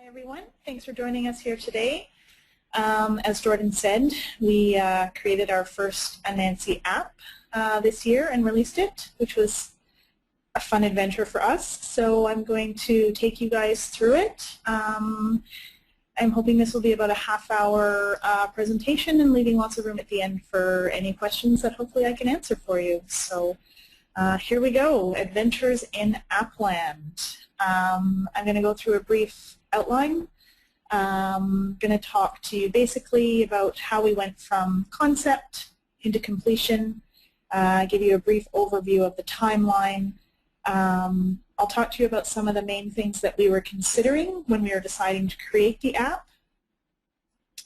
Hi everyone, thanks for joining us here today. As Jordan said, we created our first Anansi app this year and released it, which was a fun adventure for us. So I'm going to take you guys through it. I'm hoping this will be about a half-hour presentation and leaving lots of room at the end for any questions that hopefully I can answer for you. So here we go, Adventures in Appland. I'm going to go through a brief outline. I'm going to talk to you basically about how we went from concept into completion, give you a brief overview of the timeline. I'll talk to you about some of the main things that we were considering when we were deciding to create the app.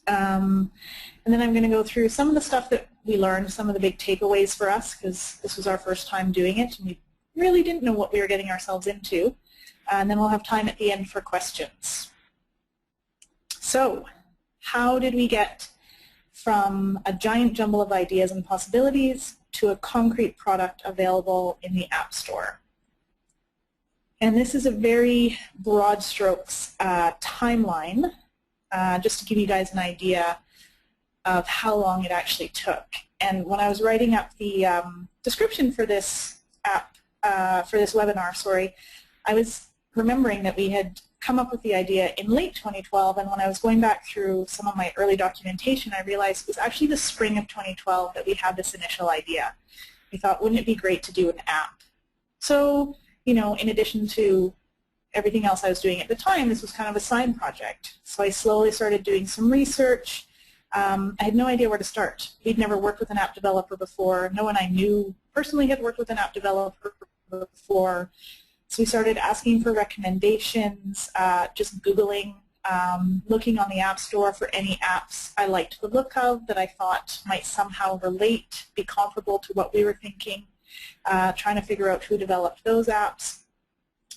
And then I'm going to go through some of the stuff that we learned, some of the big takeaways for us, because this was our first time doing it and we really didn't know what we were getting ourselves into. And then we'll have time at the end for questions. So, how did we get from a giant jumble of ideas and possibilities to a concrete product available in the App Store? And this is a very broad strokes timeline, just to give you guys an idea of how long it actually took. And when I was writing up the description for this app, for this webinar, sorry, I was remembering that we had come up with the idea in late 2012, and when I was going back through some of my early documentation, I realized it was actually the spring of 2012 that we had this initial idea. We thought, wouldn't it be great to do an app? So, you know, in addition to everything else I was doing at the time, this was kind of a side project. So I slowly started doing some research. I had no idea where to start. We'd never worked with an app developer before. No one I knew personally had worked with an app developer before. So we started asking for recommendations, just Googling, looking on the App Store for any apps I liked the look of that I thought might somehow relate, be comparable to what we were thinking, trying to figure out who developed those apps.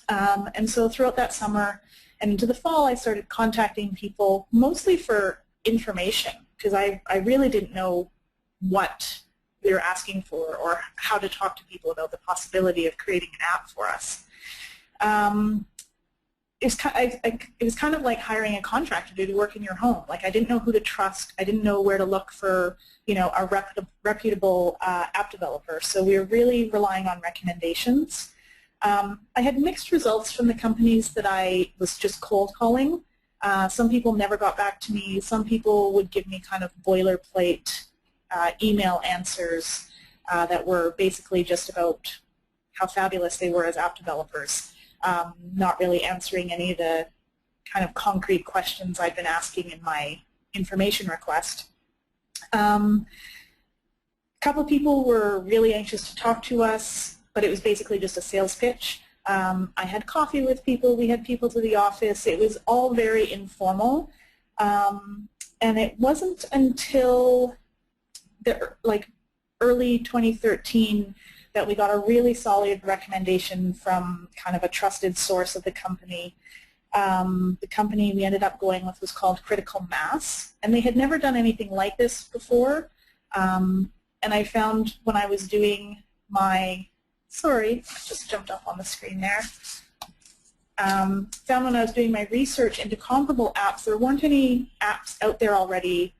And so throughout that summer and into the fall, I started contacting people mostly for information, because I really didn't know what we were asking for or how to talk to people about the possibility of creating an app for us. It was kind of like hiring a contractor to do work in your home. Like, I didn't know who to trust. I didn't know where to look for, you know, a reputable app developer. So we were really relying on recommendations. I had mixed results from the companies that I was just cold calling. Some people never got back to me. Some people would give me kind of boilerplate email answers that were basically just about how fabulous they were as app developers, not really answering any of the kind of concrete questions I'd been asking in my information request. A couple of people were really anxious to talk to us, but it was basically just a sales pitch. I had coffee with people, we had people to the office, it was all very informal, and it wasn't until early 2013 that we got a really solid recommendation from kind of a trusted source of the company. The company we ended up going with was called Critical Mass, and they had never done anything like this before. And I found when I was doing my, sorry, I just jumped up on the screen there. Found when I was doing my research into comparable apps, there weren't any apps out there already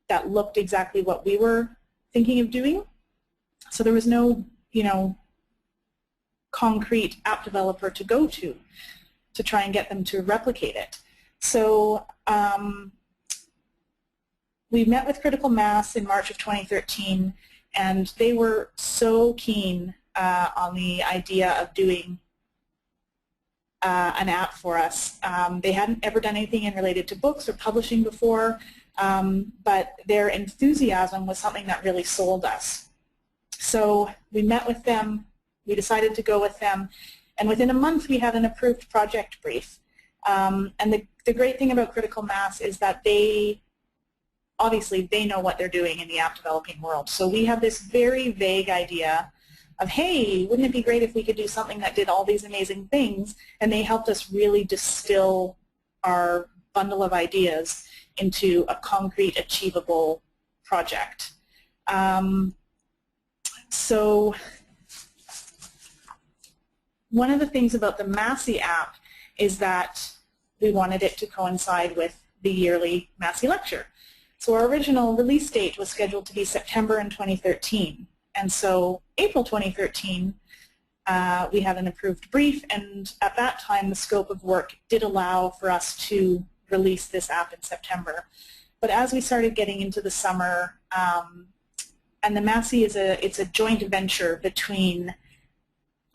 that looked exactly what we were thinking of doing. So there was no, you know, concrete app developer to go to try and get them to replicate it. So we met with Critical Mass in March of 2013, and they were so keen on the idea of doing an app for us. They hadn't ever done anything related to books or publishing before, but their enthusiasm was something that really sold us. So we met with them, we decided to go with them, and within a month we had an approved project brief. And the great thing about Critical Mass is that obviously they know what they're doing in the app developing world. So we have this very vague idea of, hey, wouldn't it be great if we could do something that did all these amazing things? And they helped us really distill our bundle of ideas into a concrete, achievable project. So one of the things about the Massey app is that we wanted it to coincide with the yearly Massey Lecture. So our original release date was scheduled to be September in 2013. And so April 2013, we had an approved brief, and at that time the scope of work did allow for us to release this app in September. But as we started getting into the summer, and the Massey it's a joint venture between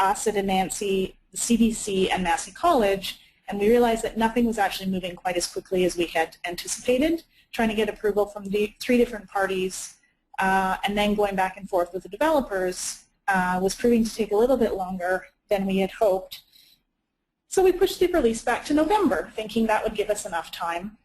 us at Anansi, the CBC, and Massey College, and we realized that nothing was actually moving quite as quickly as we had anticipated. Trying to get approval from the 3 different parties, and then going back and forth with the developers was proving to take a little bit longer than we had hoped. So we pushed the release back to November, thinking that would give us enough time.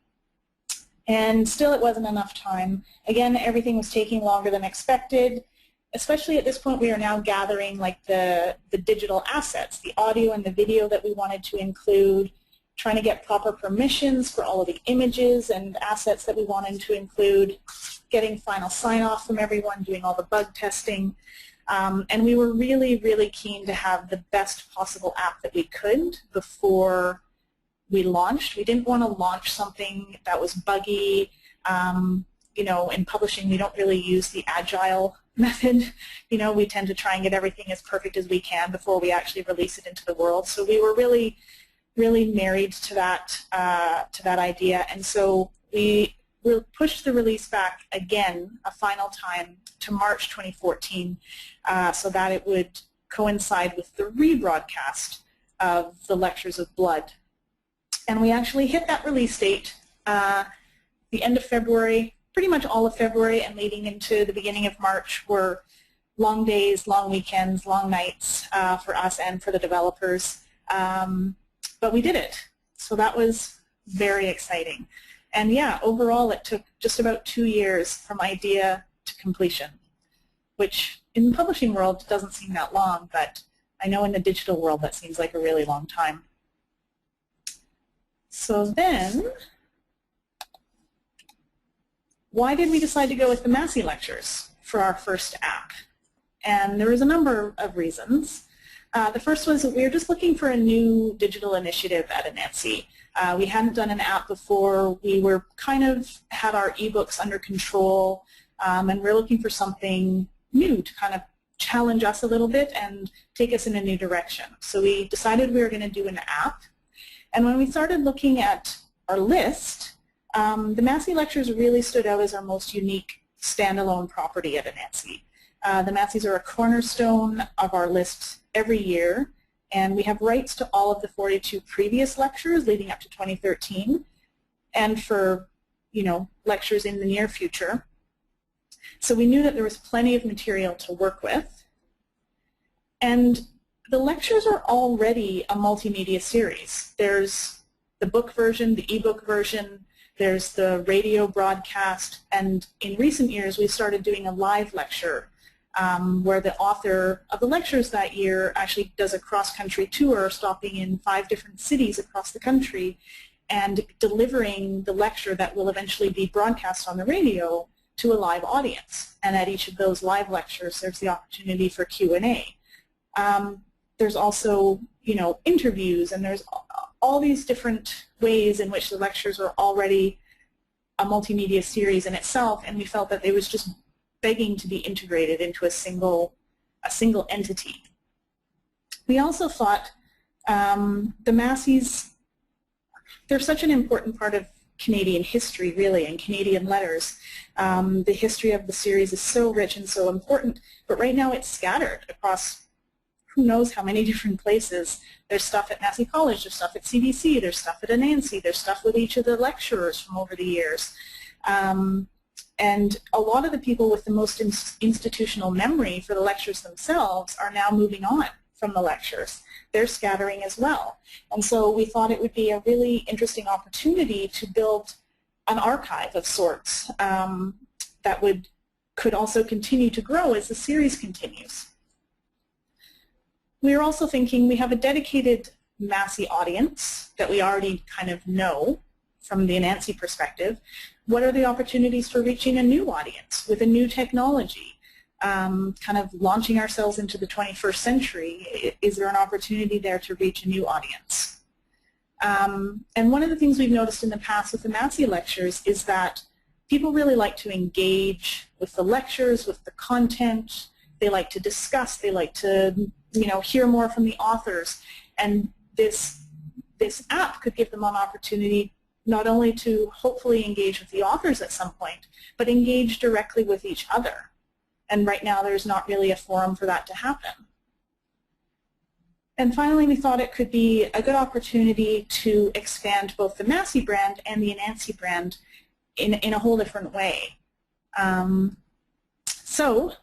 And still it wasn't enough time. Again, everything was taking longer than expected. Especially at this point, we are now gathering like the digital assets, the audio and the video that we wanted to include, trying to get proper permissions for all of the images and assets that we wanted to include, getting final sign-off from everyone, doing all the bug testing. And we were really, really keen to have the best possible app that we could before we launched. We didn't want to launch something that was buggy. You know, in publishing, we don't really use the agile method. You know, we tend to try and get everything as perfect as we can before we actually release it into the world. So we were really, really married to that idea, and so we pushed the release back again a final time to March 2014, so that it would coincide with the rebroadcast of the Lectures of Blood. And we actually hit that release date the end of February. Pretty much all of February and leading into the beginning of March were long days, long weekends, long nights for us and for the developers. But we did it. So that was very exciting. And yeah, overall it took just about 2 years from idea to completion, which in the publishing world doesn't seem that long, but I know in the digital world that seems like a really long time. So then, why did we decide to go with the Massey Lectures for our first app? And there was a number of reasons. The first was that we were just looking for a new digital initiative at Anansi. We hadn't done an app before. We were kind of had our ebooks under control, and we're looking for something new to kind of challenge us a little bit and take us in a new direction. So we decided we were going to do an app. And when we started looking at our list, the Massey Lectures really stood out as our most unique standalone property at Anansi. The Masseys are a cornerstone of our list every year, and we have rights to all of the 42 previous lectures leading up to 2013, and for, you know, lectures in the near future. So we knew that there was plenty of material to work with, and the lectures are already a multimedia series. There's the book version, the ebook version, there's the radio broadcast, and in recent years we started doing a live lecture where the author of the lectures that year actually does a cross-country tour, stopping in 5 different cities across the country and delivering the lecture that will eventually be broadcast on the radio to a live audience. And at each of those live lectures there's the opportunity for Q&A. There's also, you know, interviews, and there's all these different ways in which the lectures are already a multimedia series in itself, and we felt that it was just begging to be integrated into a single entity. We also thought the Masseys, they're such an important part of Canadian history, really, and Canadian letters. The history of the series is so rich and so important, but right now it's scattered across who knows how many different places. There's stuff at Massey College, there's stuff at CBC, there's stuff at Anansi, there's stuff with each of the lecturers from over the years. And a lot of the people with the most institutional memory for the lectures themselves are now moving on from the lectures. They're scattering as well. And so we thought it would be a really interesting opportunity to build an archive of sorts that could also continue to grow as the series continues. We are also thinking we have a dedicated Massey audience that we already kind of know from the Anansi perspective. What are the opportunities for reaching a new audience with a new technology? Kind of launching ourselves into the 21st century. Is there an opportunity there to reach a new audience? And one of the things we've noticed in the past with the Massey lectures is that people really like to engage with the lectures, with the content. They like to discuss. They like to, hear more from the authors. And this app could give them an opportunity not only to hopefully engage with the authors at some point, but engage directly with each other. And right now there's not really a forum for that to happen. And finally, we thought it could be a good opportunity to expand both the Massey brand and the Anansi brand in a whole different way. So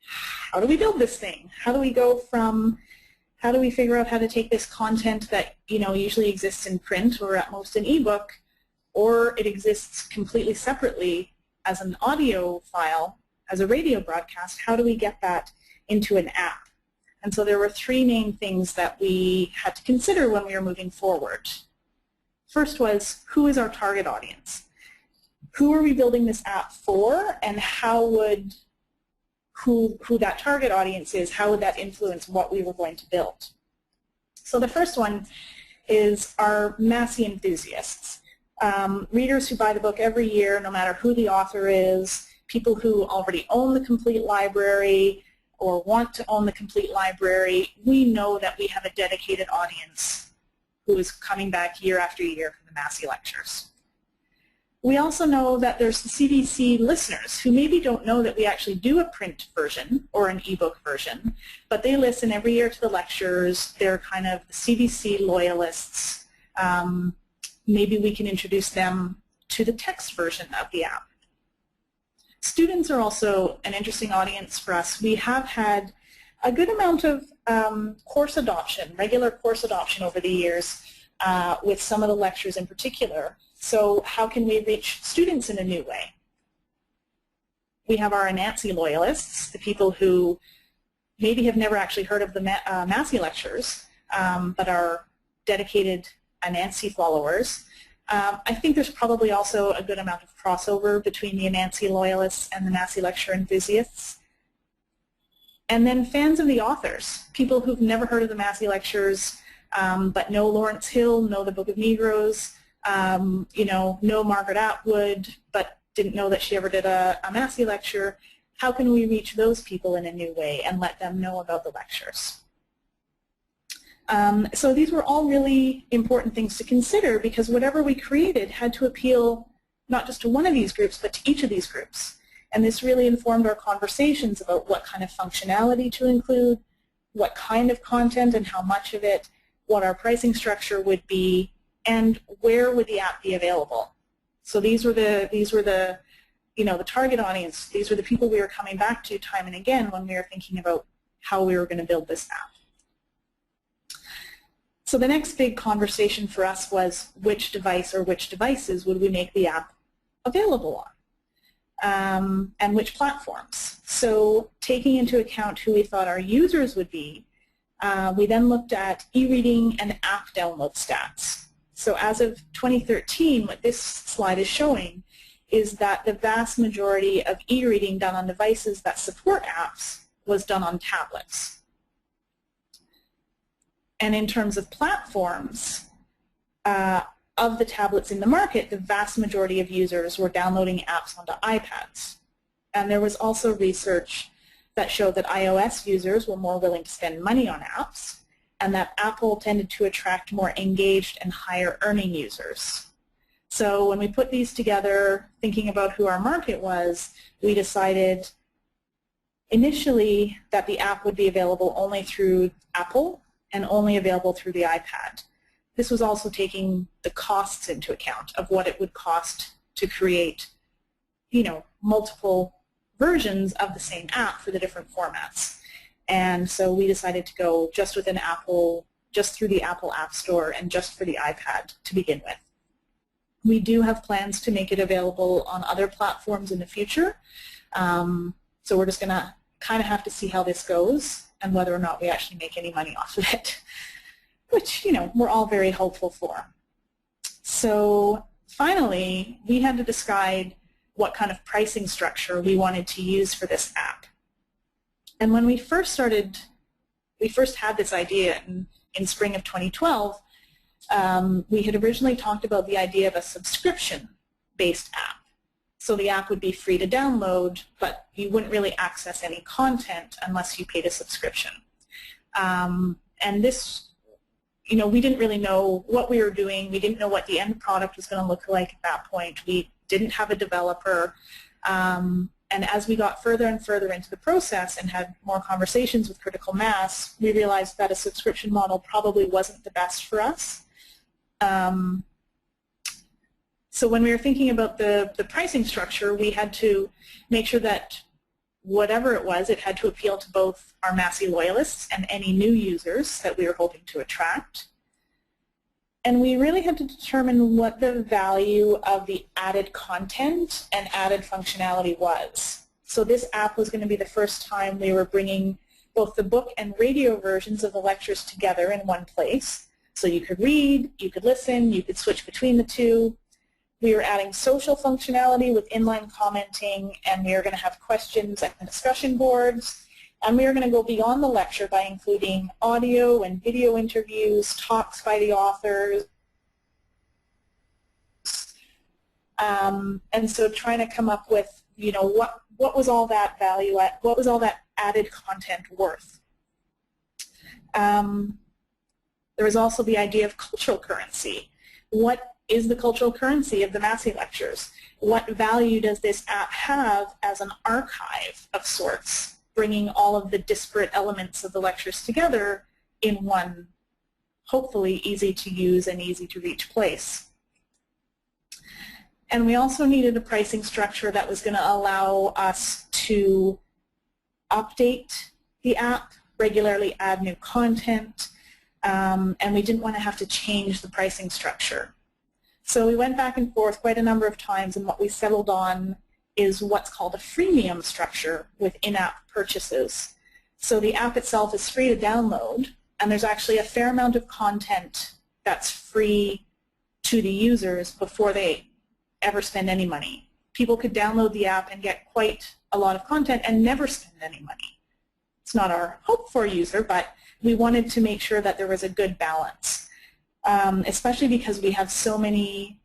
how do we build this thing? How do we figure out how to take this content that usually exists in print or at most an ebook, or it exists completely separately as an audio file, as a radio broadcast? How do we get that into an app? And so there were three main things that we had to consider when we were moving forward. First was, who is our target audience? Who are we building this app for, and how would who that target audience is, how would that influence what we were going to build? So the first one is our Massey enthusiasts, readers who buy the book every year, no matter who the author is, people who already own the complete library or want to own the complete library. We know that we have a dedicated audience who is coming back year after year for the Massey lectures. We also know that there's the CBC listeners who maybe don't know that we actually do a print version or an ebook version, but they listen every year to the lectures. They're kind of the CBC loyalists. Maybe we can introduce them to the text version of the app. Students are also an interesting audience for us. We have had a good amount of course adoption, regular course adoption over the years with some of the lectures in particular. So how can we reach students in a new way? We have our Anansi loyalists, the people who maybe have never actually heard of the Massey lectures, but are dedicated Anansi followers. I think there's probably also a good amount of crossover between the Anansi loyalists and the Massey lecture enthusiasts. And then fans of the authors, people who've never heard of the Massey lectures, but know Lawrence Hill, know the Book of Negroes, know Margaret Atwood, but didn't know that she ever did a Massey lecture. How can we reach those people in a new way and let them know about the lectures? So these were all really important things to consider, because whatever we created had to appeal not just to one of these groups, but to each of these groups. And this really informed our conversations about what kind of functionality to include, what kind of content and how much of it, what our pricing structure would be, and where would the app be available. So these were the the target audience. These were the people we were coming back to time and again when we were thinking about how we were going to build this app. So the next big conversation for us was which device or which devices would we make the app available on, and which platforms. So taking into account who we thought our users would be, we then looked at e-reading and app download stats. So as of 2013, what this slide is showing is that the vast majority of e-reading done on devices that support apps was done on tablets. And in terms of platforms, of the tablets in the market, the vast majority of users were downloading apps onto iPads. And there was also research that showed that iOS users were more willing to spend money on apps, and that Apple tended to attract more engaged and higher earning users. So when we put these together, thinking about who our market was, we decided initially that the app would be available only through Apple and only available through the iPad. This was also taking the costs into account of what it would cost to create, multiple versions of the same app for the different formats. And so we decided to go just within Apple, just through the Apple App Store and just for the iPad to begin with. We do have plans to make it available on other platforms in the future. So we're just going to kind of have to see how this goes and whether or not we actually make any money off of it, which, we're all very hopeful for. So finally, we had to decide what kind of pricing structure we wanted to use for this app. And when we first had this idea in spring of 2012, we had originally talked about the idea of a subscription-based app. So the app would be free to download, but you wouldn't really access any content unless you paid a subscription. And this, we didn't really know what we were doing. We didn't know what the end product was going to look like at that point. We didn't have a developer. And as we got further and further into the process and had more conversations with Critical Mass, we realized that a subscription model probably wasn't the best for us. So when we were thinking about the pricing structure, we had to make sure that whatever it was, it had to appeal to both our Massey loyalists and any new users that we were hoping to attract. And we really had to determine what the value of the added content and added functionality was. So this app was going to be the first time we were bringing both the book and radio versions of the lectures together in one place. So you could read, you could listen, you could switch between the two. We were adding social functionality with inline commenting, and we were going to have questions and discussion boards. And we were going to go beyond the lecture by including audio and video interviews, talks by the authors. And so trying to come up with, what was all that value, what was all that added content worth? There was also the idea of cultural currency. What is the cultural currency of the Massey Lectures? What value does this app have as an archive of sorts, bringing all of the disparate elements of the lectures together in one, hopefully easy to use and easy to reach place? And we also needed a pricing structure that was going to allow us to update the app, regularly add new content, and we didn't want to have to change the pricing structure. So we went back and forth quite a number of times, and what we settled on is what's called a freemium structure with in-app purchases. So the app itself is free to download, and there's actually a fair amount of content that's free to the users before they ever spend any money. People could download the app and get quite a lot of content and never spend any money. It's not our hope for a user, but we wanted to make sure that there was a good balance. Especially because we have so many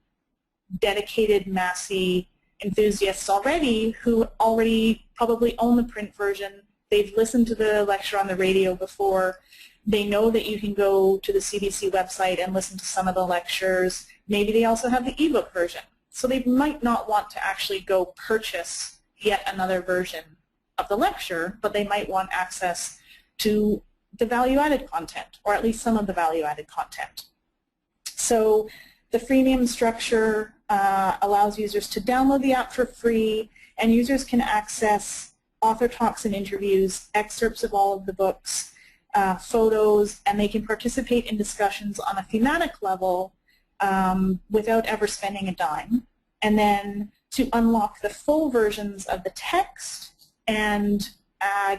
dedicated Massey enthusiasts already who already probably own the print version. They've listened to the lecture on the radio before. They know that you can go to the CBC website and listen to some of the lectures. Maybe they also have the ebook version. So they might not want to actually go purchase yet another version of the lecture, but they might want access to the value-added content, or at least some of the value-added content. So the freemium structure allows users to download the app for free, and users can access author talks and interviews, excerpts of all of the books, photos, and they can participate in discussions on a thematic level without ever spending a dime. And then to unlock the full versions of the text and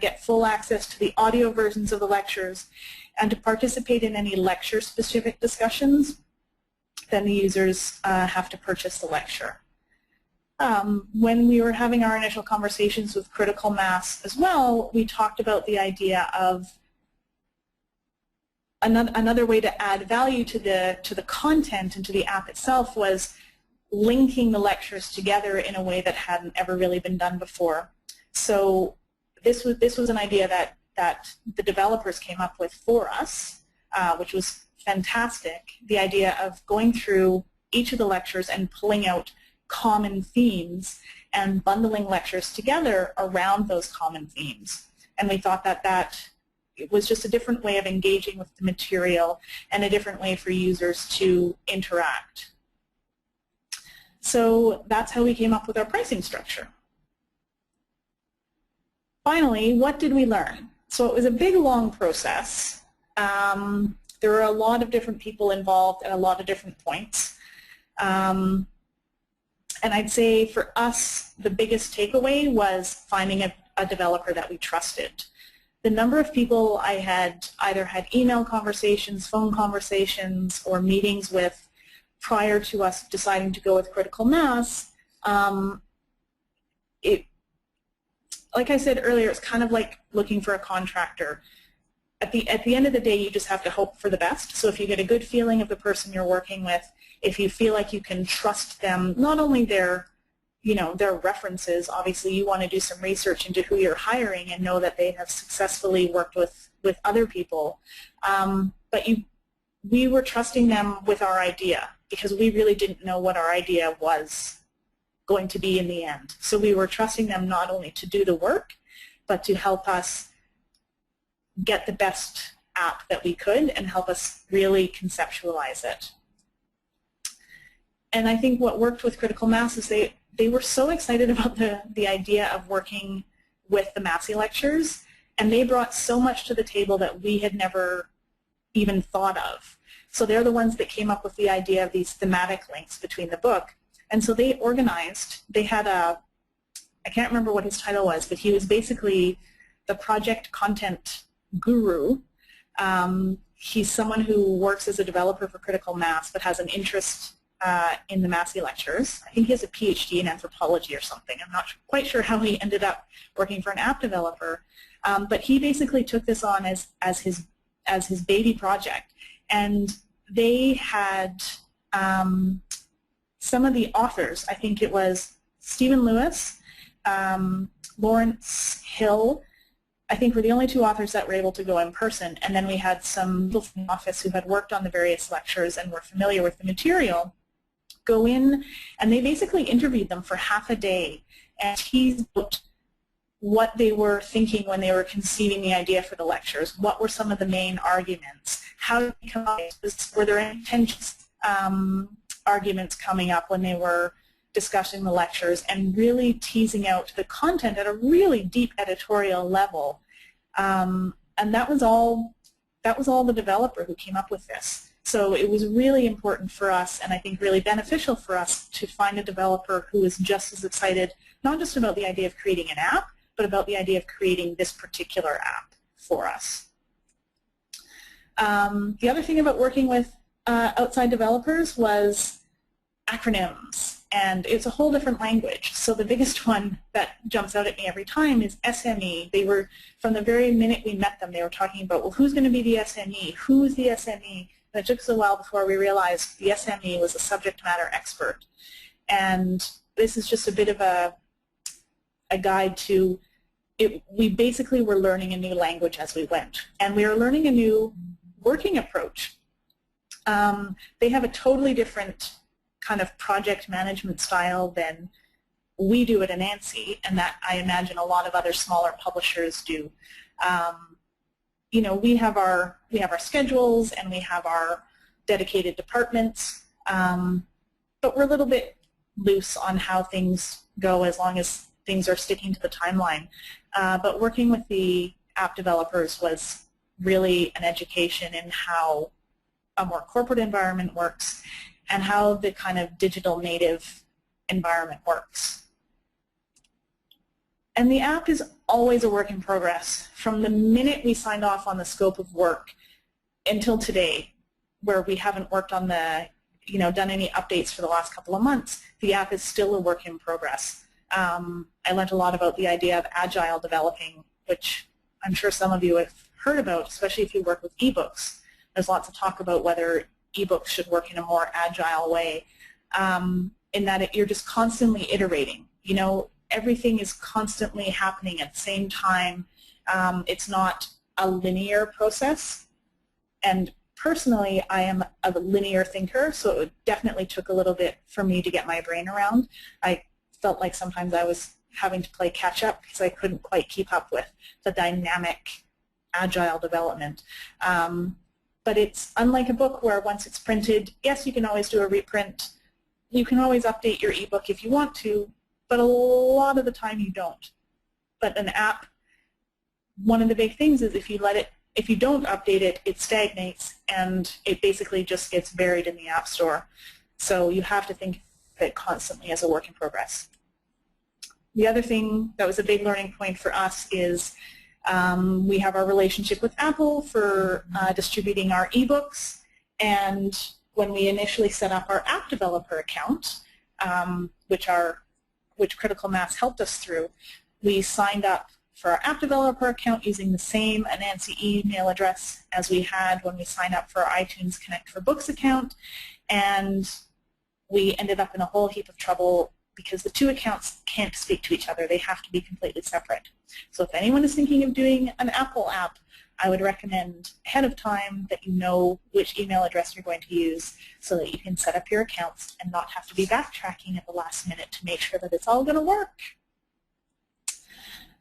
get full access to the audio versions of the lectures, and to participate in any lecture-specific discussions, then the users have to purchase the lecture. When we were having our initial conversations with Critical Mass as well, we talked about the idea of another way to add value to the content and to the app itself was linking the lectures together in a way that hadn't ever really been done before. So this was an idea that the developers came up with for us, which was fantastic. The idea of going through each of the lectures and pulling out common themes and bundling lectures together around those common themes. And we thought that it was just a different way of engaging with the material and a different way for users to interact. So that's how we came up with our pricing structure. Finally, what did we learn? So it was a big, long process. There were a lot of different people involved at a lot of different points. And I'd say for us, the biggest takeaway was finding a developer that we trusted. The number of people I had either had email conversations, phone conversations, or meetings with prior to us deciding to go with Critical Mass, like I said earlier, it's kind of like looking for a contractor. at the end of the day, you just have to hope for the best. So if you get a good feeling of the person you're working with, if you feel like you can trust them, not only their references, obviously you want to do some research into who you're hiring and know that they have successfully worked with other people. But we were trusting them with our idea because we really didn't know what our idea was going to be in the end. So we were trusting them not only to do the work, but to help us get the best app that we could and help us really conceptualize it. And I think what worked with Critical Mass is they were so excited about the idea of working with the Massey Lectures, and they brought so much to the table that we had never even thought of. So they're the ones that came up with the idea of these thematic links between the book. And so they organized, they had I can't remember what his title was, but he was basically the project content guru. He's someone who works as a developer for Critical Mass but has an interest in the Massey Lectures. I think he has a PhD in anthropology or something. I'm not quite sure how he ended up working for an app developer, but he basically took this on as his baby project. And they had some of the authors, I think it was Stephen Lewis, Lawrence Hill, I think were the only two authors that were able to go in person, and then we had some people from the office who had worked on the various lectures and were familiar with the material go in, and they basically interviewed them for half a day and teased out what they were thinking when they were conceiving the idea for the lectures. What were some of the main arguments? How did they come up? Were there any contentious arguments coming up when they were discussing the lectures, and really teasing out the content at a really deep editorial level. And that was all the developer who came up with this. So it was really important for us, and I think really beneficial for us, to find a developer who is just as excited, not just about the idea of creating an app, but about the idea of creating this particular app for us. The other thing about working with outside developers was acronyms. And it's a whole different language. So the biggest one that jumps out at me every time is SME. They were, from the very minute we met them, they were talking about, well, who's going to be the SME? Who's the SME? And it took us a while before we realized the SME was a subject matter expert. And this is just a bit of a guide to it. We basically were learning a new language as we went. And we were learning a new working approach. They have a totally different kind of project management style than we do at Anansi, and that I imagine a lot of other smaller publishers do. You know, we have our schedules and we have our dedicated departments, but we're a little bit loose on how things go as long as things are sticking to the timeline. But working with the app developers was really an education in how a more corporate environment works and how the kind of digital native environment works. And the app is always a work in progress. From the minute we signed off on the scope of work until today, where we haven't worked on the, done any updates for the last couple of months, the app is still a work in progress. I learned a lot about the idea of agile developing, which I'm sure some of you have heard about, especially if you work with ebooks. There's lots of talk about whether ebooks should work in a more agile way, in that you're just constantly iterating. Everything is constantly happening at the same time. It's not a linear process. And personally, I am a linear thinker, so it definitely took a little bit for me to get my brain around. I felt like sometimes I was having to play catch up because I couldn't quite keep up with the dynamic, agile development. But it's unlike a book where once it's printed, yes, you can always do a reprint. You can always update your ebook if you want to, but a lot of the time you don't. But an app, one of the big things is if you don't update it, it stagnates and it basically just gets buried in the App Store. So you have to think of it constantly as a work in progress. The other thing that was a big learning point for us is we have our relationship with Apple for distributing our ebooks, and when we initially set up our app developer account, which Critical Mass helped us through, we signed up for our app developer account using the same Anansi email address as we had when we signed up for our iTunes Connect for Books account, and we ended up in a whole heap of trouble because the two accounts can't speak to each other. They have to be completely separate. So if anyone is thinking of doing an Apple app, I would recommend ahead of time that you know which email address you're going to use so that you can set up your accounts and not have to be backtracking at the last minute to make sure that it's all going to work.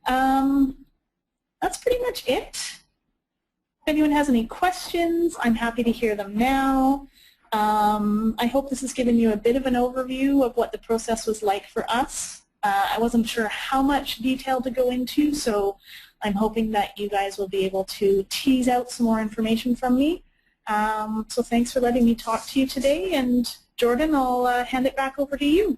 That's pretty much it. If anyone has any questions, I'm happy to hear them now. I hope this has given you a bit of an overview of what the process was like for us. I wasn't sure how much detail to go into, so I'm hoping that you guys will be able to tease out some more information from me. So thanks for letting me talk to you today, and Jordan, I'll hand it back over to you.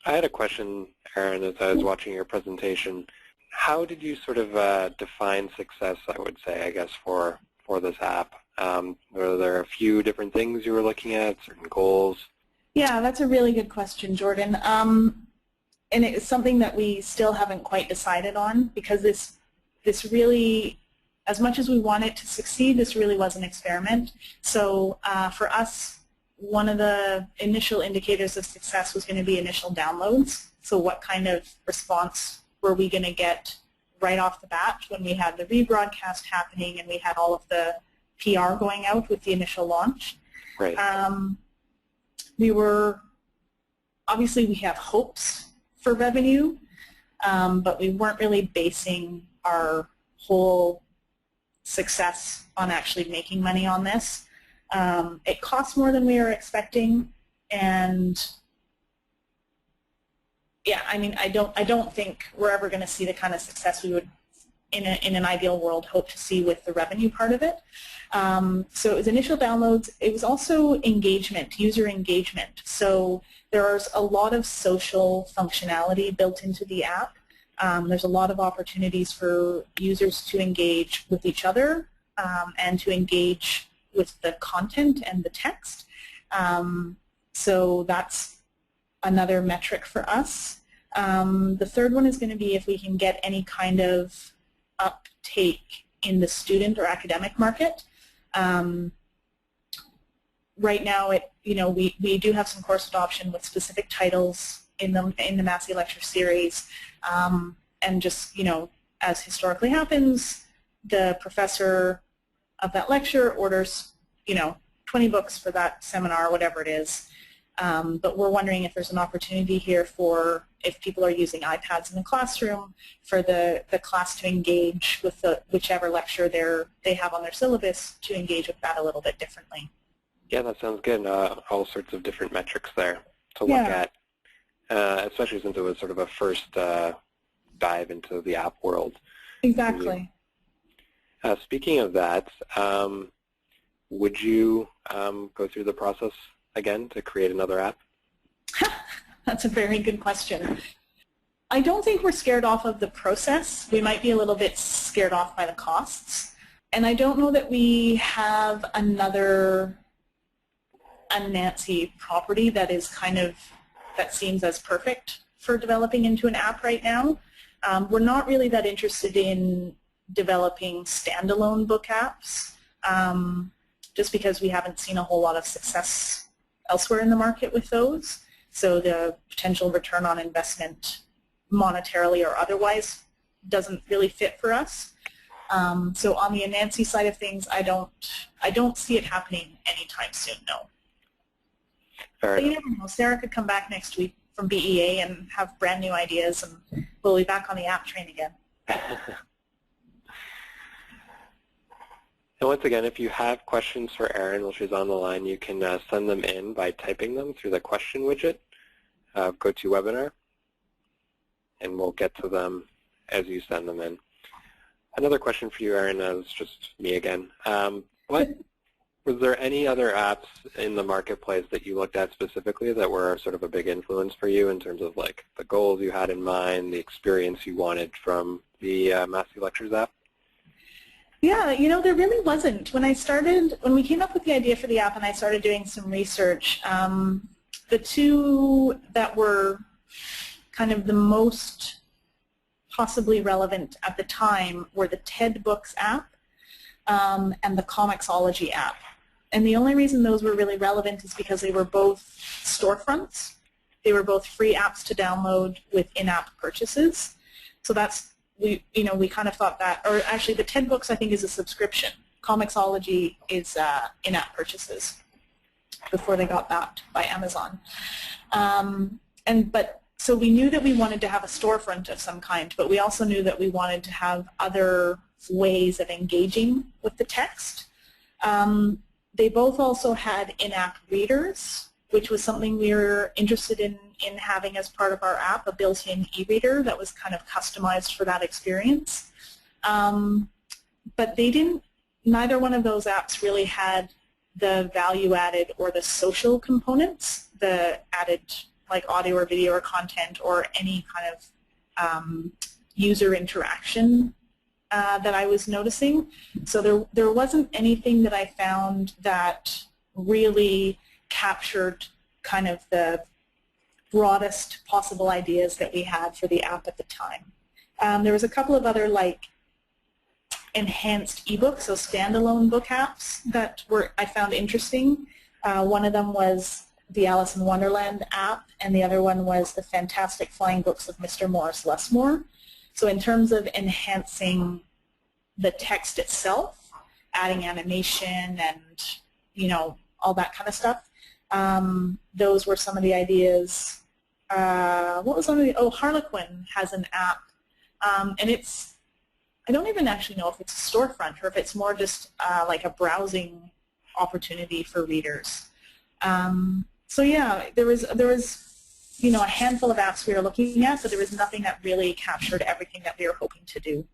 I had a question, Erin, as I was watching your presentation. How did you sort of define success, I would say, I guess, for this app? Were there a few different things you were looking at, certain goals? Yeah, that's a really good question, Jordan. And it's something that we still haven't quite decided on, because this really, as much as we want it to succeed, this really was an experiment. So for us, one of the initial indicators of success was going to be initial downloads. So what kind of response were we going to get right off the bat when we had the rebroadcast happening and we had all of the PR going out with the initial launch. Right. Obviously we have hopes for revenue, but we weren't really basing our whole success on actually making money on this. It costs more than we were expecting, and yeah, I mean, I don't think we're ever going to see the kind of success we would, in an ideal world, hope to see with the revenue part of it. So it was initial downloads. It was also engagement, user engagement. So there's a lot of social functionality built into the app. There's a lot of opportunities for users to engage with each other and to engage with the content and the text. So that's another metric for us. The third one is going to be if we can get any kind of uptake in the student or academic market. Right now, we do have some course adoption with specific titles in the Massey Lecture series, and just, as historically happens, the professor of that lecture orders 20 books for that seminar, whatever it is. But we're wondering if there's an opportunity here for, if people are using iPads in the classroom, for the class to engage with whichever lecture they have on their syllabus, to engage with that a little bit differently. Yeah, that sounds good. All sorts of different metrics there to look at, especially since it was sort of a first dive into the app world. Exactly. Speaking of that, would you go through the process again to create another app? That's a very good question. I don't think we're scared off of the process. We might be a little bit scared off by the costs. And I don't know that we have another Anansi property that seems as perfect for developing into an app right now. We're not really that interested in developing standalone book apps, just because we haven't seen a whole lot of success elsewhere in the market with those. So the potential return on investment, monetarily or otherwise, doesn't really fit for us. So on the Anansi side of things, I don't see it happening anytime soon, no. But you never know. Sarah could come back next week from BEA and have brand new ideas, and we'll be back on the app train again. And once again, if you have questions for Erin while she's on the line, you can send them in by typing them through the question widget of GoToWebinar, and we'll get to them as you send them in. Another question for you, Erin, is just me again. Was there any other apps in the marketplace that you looked at specifically that were sort of a big influence for you in terms of like the goals you had in mind, the experience you wanted from the Massey Lectures app? Yeah, there really wasn't. When we came up with the idea for the app and I started doing some research, the two that were kind of the most possibly relevant at the time were the TED Books app and the Comixology app. And the only reason those were really relevant is because they were both storefronts. They were both free apps to download with in-app purchases. So that's, we kind of thought that, or actually the TED Books I think is a subscription. Comixology is in-app purchases before they got backed by Amazon. So we knew that we wanted to have a storefront of some kind, but we also knew that we wanted to have other ways of engaging with the text. They both also had in-app readers, which was something we were interested in having as part of our app, a built-in e-reader that was kind of customized for that experience. But neither one of those apps really had the value added or the social components, the added like audio or video or content or any kind of user interaction that I was noticing. So there wasn't anything that I found that really captured kind of the broadest possible ideas that we had for the app at the time. There was a couple of other like enhanced ebooks, so standalone book apps that I found interesting. One of them was the Alice in Wonderland app, and the other one was the Fantastic Flying Books of Mr. Morris Lusmore. So in terms of enhancing the text itself, adding animation and all that kind of stuff, those were some of the ideas. What was one of the? Oh, Harlequin has an app, and I don't even actually know if it's a storefront or if it's more just like a browsing opportunity for readers. So yeah, there was a handful of apps we were looking at, but there was nothing that really captured everything that we were hoping to do.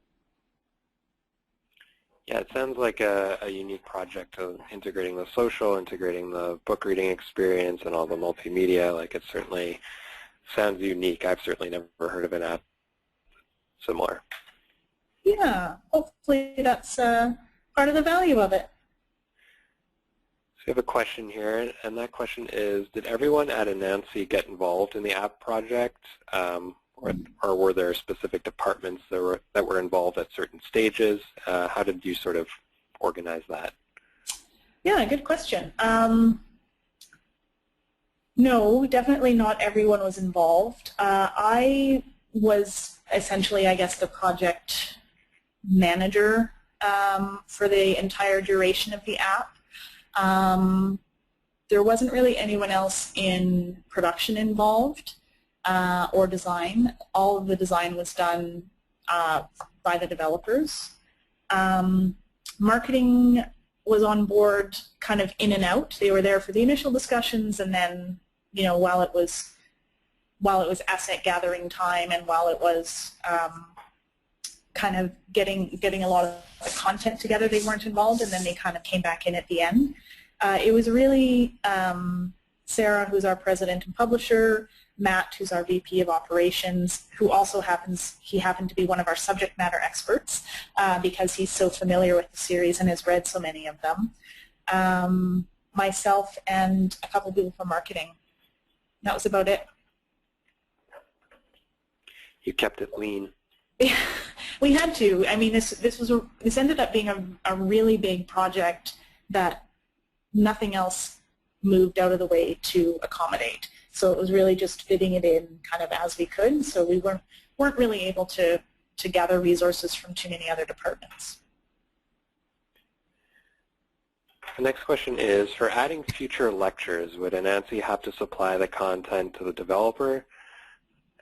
Yeah, it sounds like a unique project of integrating the social, integrating the book reading experience, and all the multimedia. Like, it certainly sounds unique. I've certainly never heard of an app similar. Yeah, hopefully that's part of the value of it. We have a question here, and that question is, did everyone at Anansi get involved in the app project, or were there specific departments that were involved at certain stages? How did you sort of organize that? Yeah, good question. No, definitely not everyone was involved. I was essentially, I guess, the project manager for the entire duration of the app. There wasn't really anyone else in production involved or design. All of the design was done by the developers. Marketing was on board kind of in and out. They were there for the initial discussions, and then while it was asset gathering time and while it was kind of getting a lot of the content together, they weren't involved, and then they kind of came back in at the end. It was really Sarah, who's our president and publisher, Matt, who's our VP of operations, who also happened to be one of our subject matter experts because he's so familiar with the series and has read so many of them, myself, and a couple of people from marketing. That was about it. You kept it lean. We had to. I mean, this ended up being a really big project that nothing else moved out of the way to accommodate. So it was really just fitting it in kind of as we could. So we weren't really able to gather resources from too many other departments. The next question is, for adding future lectures, would Anansi have to supply the content to the developer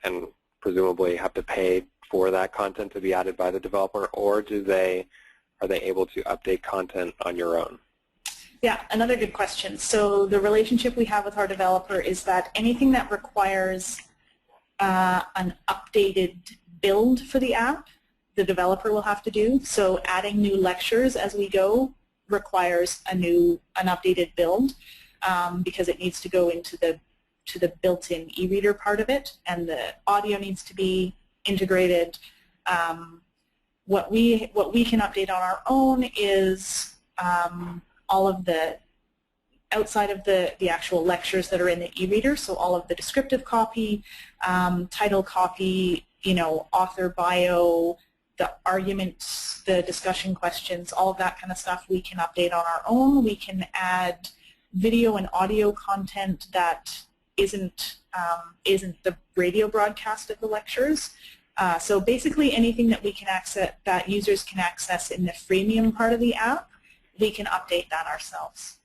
and presumably have to pay for that content to be added by the developer, or are they able to update content on your own? Yeah, another good question. So the relationship we have with our developer is that anything that requires an updated build for the app, the developer will have to do. So adding new lectures as we go requires an updated build because it needs to go into the built-in e-reader part of it, and the audio needs to be integrated. What we can update on our own is all of the outside of the actual lectures that are in the e-reader, so all of the descriptive copy, title copy, author bio, the arguments, the discussion questions, all of that kind of stuff we can update on our own. We can add video and audio content that isn't the radio broadcast of the lectures. So basically anything that we can access, that users can access in the freemium part of the app, we can update that ourselves.